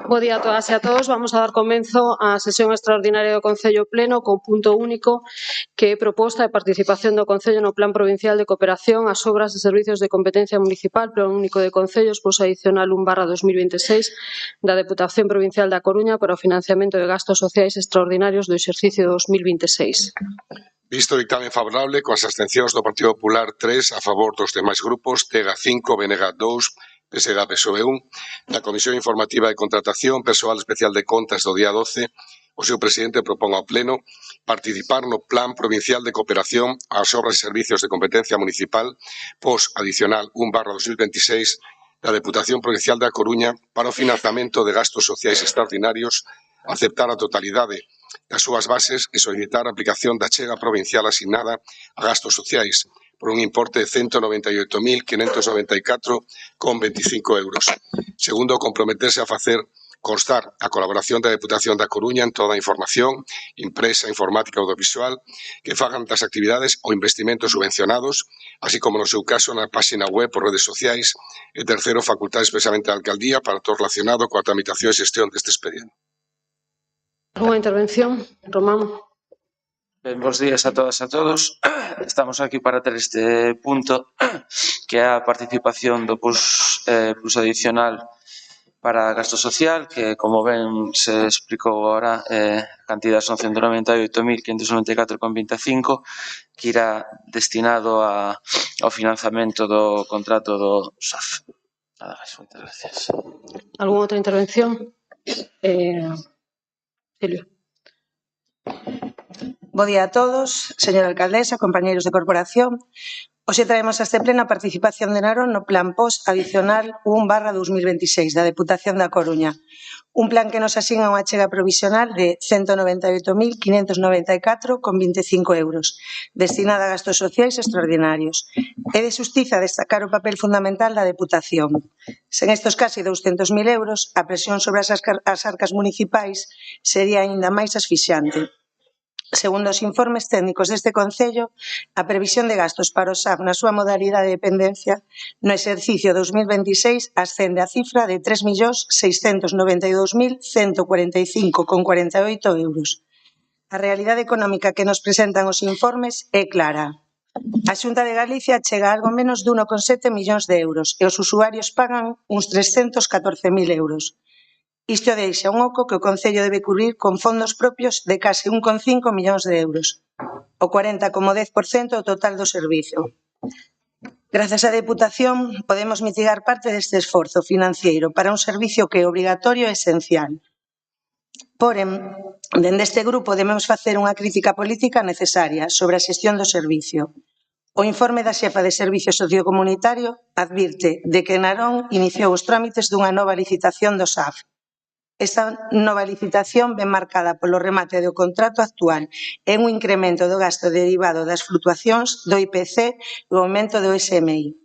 Bo día a todas e a todos. Vamos a dar comenzo á sesión extraordinaria do Concello Pleno con punto único que é proposta de participación do Concello no Plan Provincial de Cooperación ás obras e servicios de competencia municipal, Plan Único de Concellos, pois adicional 1/2026 da Deputación Provincial da Coruña para o financiamento de gastos sociais extraordinarios do exercicio 2026. Visto o dictamen favorable, coas abstencións do Partido Popular 3, a favor dos demais grupos, TEGA 5, BNG 2, PSDG, PSOE 1, na Comisión Informativa de Contratación Persoal Especial de Contas do día 12, o seu presidente propón ao Pleno participar no Plan Provincial de Cooperación ás obras e servicios de competencia municipal pos adicional 1/2026 da Deputación Provincial da Coruña para o financiamento de gastos sociais extraordinarios, aceptar a totalidade das súas bases e solicitar a aplicación da achega provincial asignada a gastos sociais por un importe de 198.594,25 euros. Segundo, comprometerse a facer constar a colaboración da Deputación da Coruña en toda a información, impresa, informática ou audiovisual que fagan das actividades ou investimentos subvencionados, así como no seu caso na página web por redes sociais. E terceiro, facultar expresamente a Alcaldía para todo relacionado coa tramitación e xestión deste expediente. Alguna intervención? Román. Ben, bos días a todas e a todos. Estamos aquí para ter este punto que é a participación do plus adicional para gasto social, que como ben se explicou agora, cantidad son 198.594,25, que irá destinado ao financiamento do contrato do SAF. Nada máis, moitas gracias. Alguna outra intervención? Silvia. Bo día a todos, señora alcaldesa, compañeiros de corporación. Hoxe traemos a este pleno a participación de Narón no Plan POS adicional 1/2026 da Deputación da Coruña. Un plan que nos asigna unha achega provisional de 198.594,25 euros, destinada a gastos sociais extraordinarios. É de xustiza destacar o papel fundamental da Deputación. Sen estes casi 200.000 euros, a presión sobre as arcas municipais sería aínda máis asfixiante. Segundo os informes técnicos deste Concello, a previsión de gastos para o SAF na súa modalidade de dependencia no exercicio 2026 ascende a cifra de 3.692.145,48 euros. A realidade económica que nos presentan os informes é clara. A Xunta de Galicia chega a algo menos de 1,7 millóns de euros e os usuarios pagan uns 314.000 euros. Isto deixa un oco que o Concello debe cubrir con fondos propios de case 1,5 millóns de euros, o 40,10% do total do servizo. Grazas á Deputación, podemos mitigar parte deste esforzo financiero para un servicio que é obrigatorio e esencial. Porén, dende este grupo debemos facer unha crítica política necesaria sobre a xestión do servicio. O informe da xefa de Servicio Sociocomunitario advirte de que Narón iniciou os trámites dunha nova licitación do SAF. Esta nova licitación ven marcada polo remate do contrato actual e un incremento do gasto derivado das flutuacións do IPC e o aumento do SMI.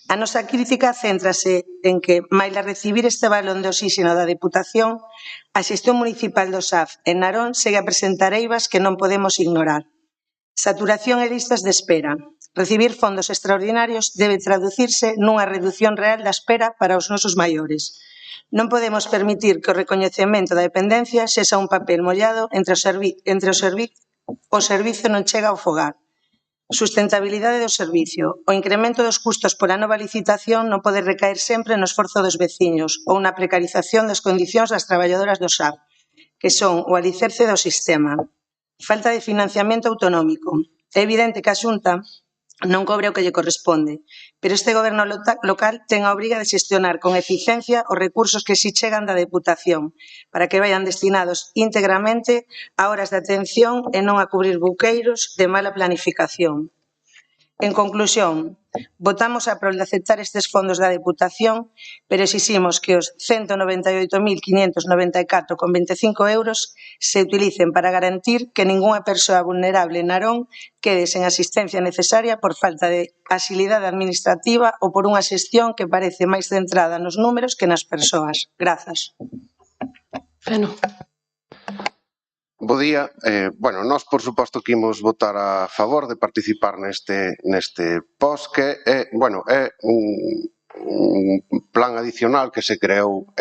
A nosa crítica céntrase en que, maila recibir este balón de oxígeno da Deputación, a xestión municipal do SAF en Narón segue a presentar eivas que non podemos ignorar. Saturación e listas de espera. Recibir fondos extraordinarios debe traducirse nunha reducción real da espera para os nosos maiores. Non podemos permitir que o recoñecemento da dependencia sexa un papel mollado entre o servizo non chega ao fogar. Sustentabilidade do servicio. O incremento dos custos pola nova licitación non pode recaer sempre no esforzo dos veciños ou na precarización das condicións das traballadoras do SAF, que son o alicerce do sistema. Falta de financiamento autonómico. É evidente que a Xunta non cobre o que lle corresponde, pero este goberno local ten a obriga de xestionar con eficiencia os recursos que si chegan da Deputación para que vayan destinados íntegramente a horas de atención e non a cubrir buqueiros de mala planificación. En conclusión, votamos a prol de aceptar estes fondos da Deputación, pero exiximos que os 198.594,25 euros se utilicen para garantir que ningunha persoa vulnerable en Narón quede sen asistencia necesaria por falta de axilidade administrativa ou por unha xestión que parece máis centrada nos números que nas persoas. Grazas. Feno. Bo día. Nós, por suposto, que imos votar a favor de participar neste POS, que é plan adicional que se creou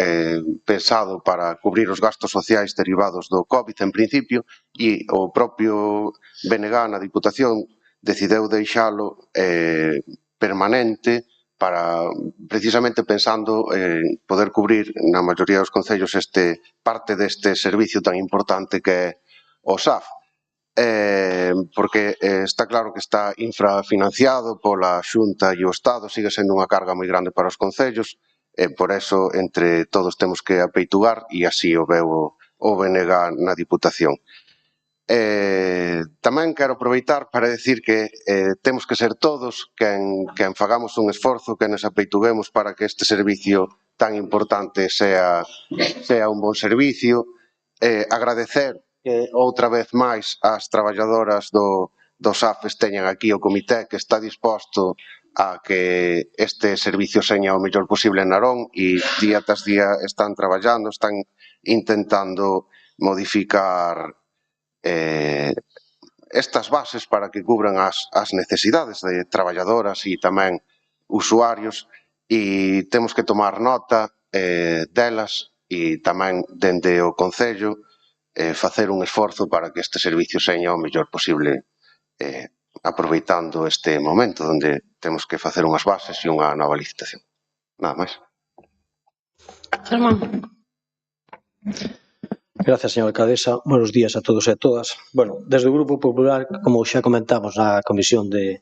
pensado para cubrir os gastos sociais derivados do COVID en principio, e o propio BNG na Diputación decideu deixalo permanente para precisamente pensando en poder cubrir na maioría dos concellos parte deste servicio tan importante que é o SAF. Porque está claro que está infrafinanciado pola Xunta e o Estado, sigue sendo unha carga moi grande para os concellos, e por eso entre todos temos que apeitugar, e así o veu o BNG na Diputación. Tamén quero aproveitar para decir que temos que ser todos quen fagamos un esforzo, que nos apeituguemos para que este servicio tan importante sea un bon servicio. Agradecer outra vez máis as traballadoras do SAF teñan aquí o comité que está disposto a que este servicio seña o mellor posible en Narón, e día tras día están traballando, están intentando modificar estas bases para que cubran as necesidades de traballadoras e tamén usuarios, e temos que tomar nota delas, e tamén dende o Concello facer un esforzo para que este servicio seña o mellor posible, aproveitando este momento onde temos que facer unhas bases e unha nova licitación. Nada máis. Germán. Gracias, señora alcaldesa. Buenos días a todos e a todas. Bueno, desde o Grupo Popular, como xa comentamos na Comisión de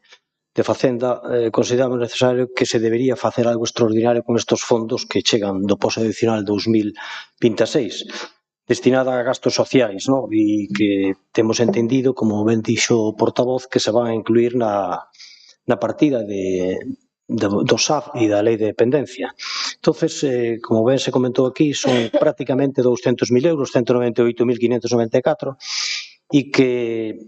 Facenda, consideramos necesario que se debería facer algo extraordinario con estes fondos que chegan do poso adicional 2026, destinada a gastos sociais, e que temos entendido, como ben dixo o portavoz, que se van a incluir na partida do SAF e da Lei de Dependencia. Entonces, como ben se comentou aquí, son prácticamente 200.000 euros, 198.594, e que,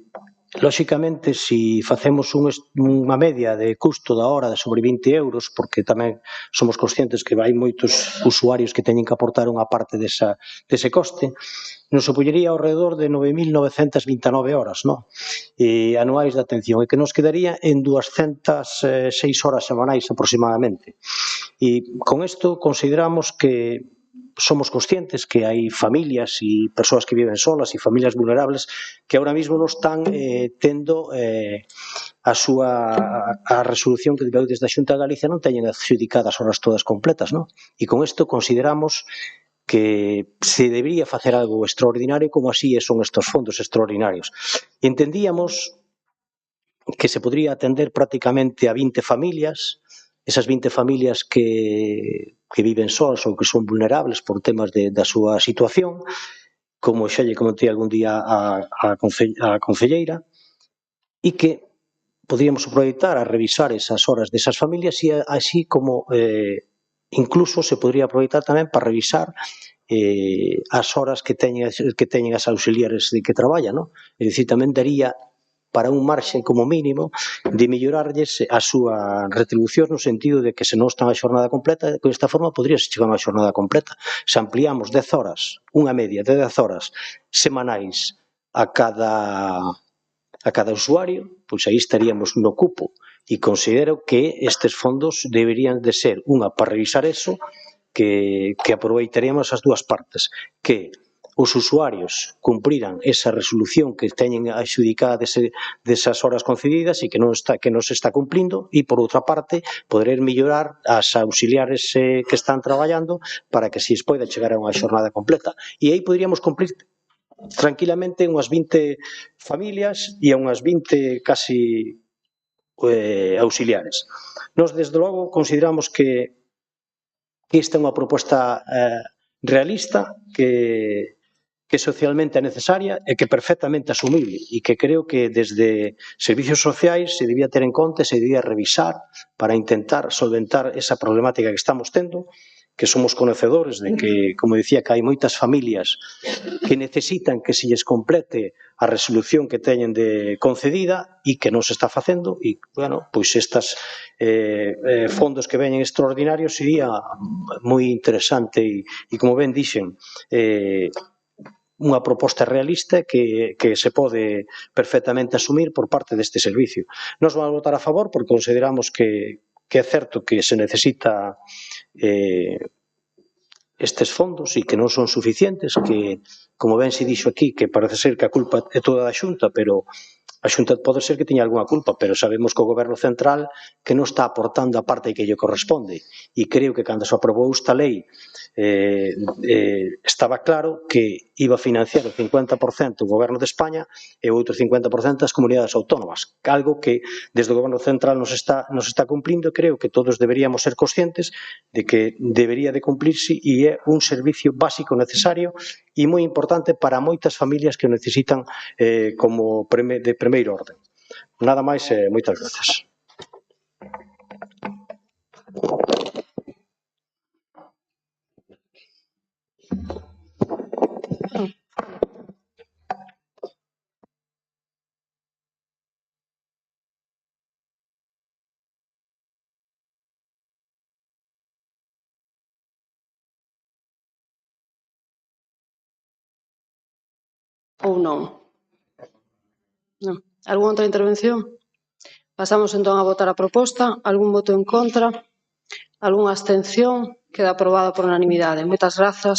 lóxicamente, se facemos unha media de custo da hora de sobre 20 euros, porque tamén somos conscientes que hai moitos usuarios que teñen que aportar unha parte dese coste, nos supoñería ao redor de 9.929 horas anuais de atención, e que nos quedaría en 206 horas semanais aproximadamente. E con isto consideramos que somos conscientes que hai familias e persoas que viven solas e familias vulnerables que ahora mismo non están tendo a resolución que deu desde a Xunta de Galicia, non teñen adjudicadas as horas todas completas, e con isto consideramos que se debería facer algo extraordinario, como así son estes fondos extraordinarios. E entendíamos que se podría atender prácticamente a 20 familias, esas 20 familias que viven solas ou que son vulnerables por temas da súa situación, como xa lle comentei algún día a concelleira, e que podríamos aproveitar a revisar esas horas desas familias, e así como incluso se podría aproveitar tamén para revisar as horas que teñen as auxiliares de que traballan, é dicir, tamén daría para un marxen como mínimo de mellorarlles a súa retribución, no sentido de que se non están a xornada completa, con esta forma podríase chegar a unha xornada completa. Se ampliamos 10 horas, unha media de 10 horas semanais a cada usuario, pois aí estaríamos no cupo, e considero que estes fondos deberían de ser unha para revisar eso, que aproveitaríamos as dúas partes, que os usuarios cumpriran esa resolución que teñen adxudicada desas horas concedidas e que non se está cumplindo, e por outra parte poder mellorar as auxiliares que están traballando para que se poida chegar a unha xornada completa, e aí poderíamos cumplir tranquilamente unhas 20 familias e a unhas 20 casi auxiliares. Nos, desde logo, consideramos que esta é unha proposta realista, que socialmente é necesaria e que é perfectamente asumible, e que creo que desde servicios sociais se debía ter en conta e se debía revisar para intentar solventar esa problemática que estamos tendo, que somos conocedores de que, como dicía, que hai moitas familias que necesitan que se lles complete a resolución que teñen de concedida e que non se está facendo, e, bueno, pois estes fondos que veñen extraordinarios sería moi interesante e como ben dixen, unha proposta realista que se pode perfectamente asumir por parte deste servicio. Nos vamos a votar a favor porque consideramos que que é certo que se necesita estes fondos e que non son suficientes, que, como ben se dixo aquí, que parece ser que a culpa é toda da Xunta, pero a Xunta pode ser que teña algunha culpa, pero sabemos que o Goberno Central que non está aportando a parte que lle corresponde. E creo que cando se aprobou esta lei estaba claro que iba a financiar o 50% o Goberno de España e o outro 50% as comunidades autónomas. Algo que desde o Goberno Central nos está cumplindo e creo que todos deberíamos ser conscientes de que debería de cumplirse e é un servicio básico necesario e moi importante para moitas familias que o necesitan como de primeiro orden. Nada máis e moitas grazas. Ou non? Non. Algúna outra intervención? Pasamos entón a votar a proposta. Algún voto en contra? Algunha abstención? Queda aprobada por unanimidade. Moitas grazas.